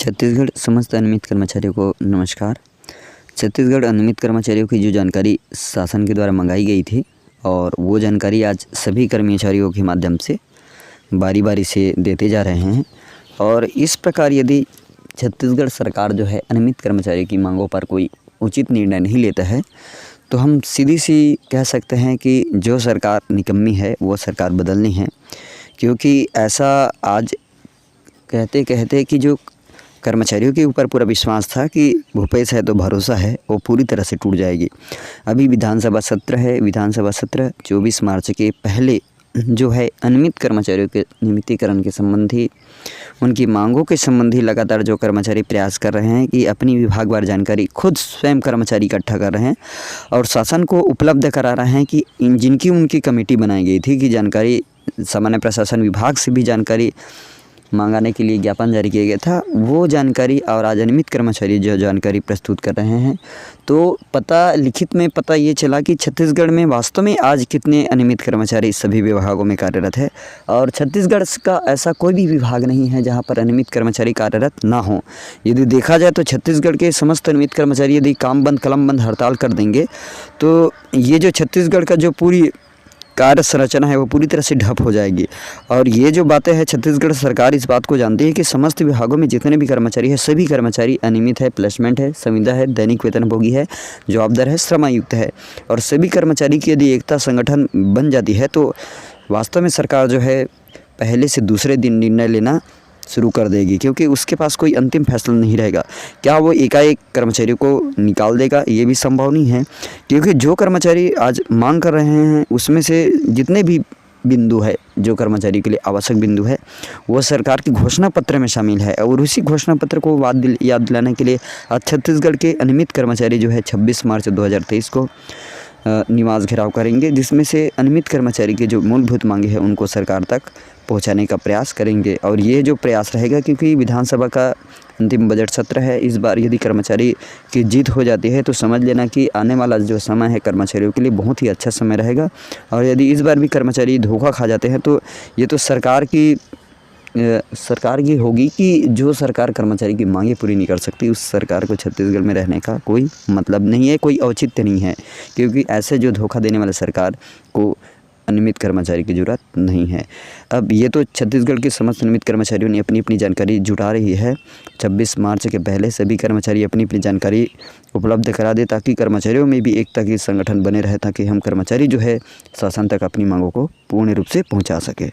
छत्तीसगढ़ समस्त अनियमित कर्मचारियों को नमस्कार। छत्तीसगढ़ अनियमित कर्मचारियों की जो जानकारी शासन के द्वारा मंगाई गई थी और वो जानकारी आज सभी कर्मचारियों के माध्यम से बारी बारी से देते जा रहे हैं। और इस प्रकार यदि छत्तीसगढ़ सरकार जो है अनियमित कर्मचारी की मांगों पर कोई उचित निर्णय नहीं लेता है तो हम सीधी सी कह सकते हैं कि जो सरकार निकम्मी है वो सरकार बदलनी है। क्योंकि ऐसा आज कहते कहते कि जो कर्मचारियों के ऊपर पूरा विश्वास था कि भूपेश है तो भरोसा है, वो पूरी तरह से टूट जाएगी। अभी विधानसभा सत्र है, विधानसभा सत्र 24 मार्च के पहले जो है अनियमित कर्मचारियों के नियमितीकरण के संबंधी उनकी मांगों के संबंधी लगातार जो कर्मचारी प्रयास कर रहे हैं कि अपनी विभागवार जानकारी खुद स्वयं कर्मचारी इकट्ठा कर रहे हैं और शासन को उपलब्ध करा रहे हैं कि जिनकी उनकी कमेटी बनाई गई थी कि जानकारी सामान्य प्रशासन विभाग से भी जानकारी मांगाने के लिए ज्ञापन जारी किया गया था, वो जानकारी और आज अनियमित कर्मचारी जो जानकारी प्रस्तुत कर रहे हैं। तो लिखित में पता ये चला कि छत्तीसगढ़ में वास्तव में आज कितने अनियमित कर्मचारी सभी विभागों में कार्यरत है और छत्तीसगढ़ का ऐसा कोई भी विभाग नहीं है जहां पर अनियमित कर्मचारी कार्यरत ना हो। यदि देखा जाए तो छत्तीसगढ़ के समस्त अनियमित कर्मचारी यदि काम बंद कलम बंद हड़ताल कर देंगे तो ये जो छत्तीसगढ़ का जो पूरी कार्य संरचना है वो पूरी तरह से ढप हो जाएगी। और ये जो बातें हैं छत्तीसगढ़ सरकार इस बात को जानती है कि समस्त विभागों में जितने भी कर्मचारी है सभी कर्मचारी अनियमित है, प्लेसमेंट है, संविदा है, दैनिक वेतनभोगी है, जवाबदार है, श्रमायुक्त है। और सभी कर्मचारी की यदि एकता संगठन बन जाती है तो वास्तव में सरकार जो है पहले से दूसरे दिन निर्णय लेना शुरू कर देगी, क्योंकि उसके पास कोई अंतिम फैसला नहीं रहेगा। क्या वो एकाएक कर्मचारियों को निकाल देगा, ये भी संभव नहीं है। क्योंकि जो कर्मचारी आज मांग कर रहे हैं उसमें से जितने भी बिंदु है जो कर्मचारी के लिए आवश्यक बिंदु है वो सरकार के घोषणा पत्र में शामिल है। और उसी घोषणा पत्र को याद दिलाने के लिए आज छत्तीसगढ़ के अनियमित कर्मचारी जो है 26 मार्च 2023 को निवास घेराव करेंगे, जिसमें से अनियमित कर्मचारी के जो मूलभूत मांगे हैं उनको सरकार तक पहुंचाने का प्रयास करेंगे। और ये जो प्रयास रहेगा क्योंकि विधानसभा का अंतिम बजट सत्र है, इस बार यदि कर्मचारी की जीत हो जाती है तो समझ लेना कि आने वाला जो समय है कर्मचारियों के लिए बहुत ही अच्छा समय रहेगा। और यदि इस बार भी कर्मचारी धोखा खा जाते हैं तो ये तो सरकार की होगी कि जो सरकार कर्मचारी की मांगें पूरी नहीं कर सकती उस सरकार को छत्तीसगढ़ में रहने का कोई मतलब नहीं है, कोई औचित्य नहीं है। क्योंकि ऐसे जो धोखा देने वाले सरकार को अनियमित कर्मचारी की ज़रूरत नहीं है। अब ये तो छत्तीसगढ़ के समस्त अनियमित कर्मचारियों ने अपनी अपनी जानकारी जुटा रही है। 26 मार्च के पहले सभी कर्मचारी अपनी अपनी जानकारी उपलब्ध करा दे ताकि कर्मचारियों में भी एकता की संगठन बने रहे, ताकि हम कर्मचारी जो है शासन तक अपनी मांगों को पूर्ण रूप से पहुंचा सके।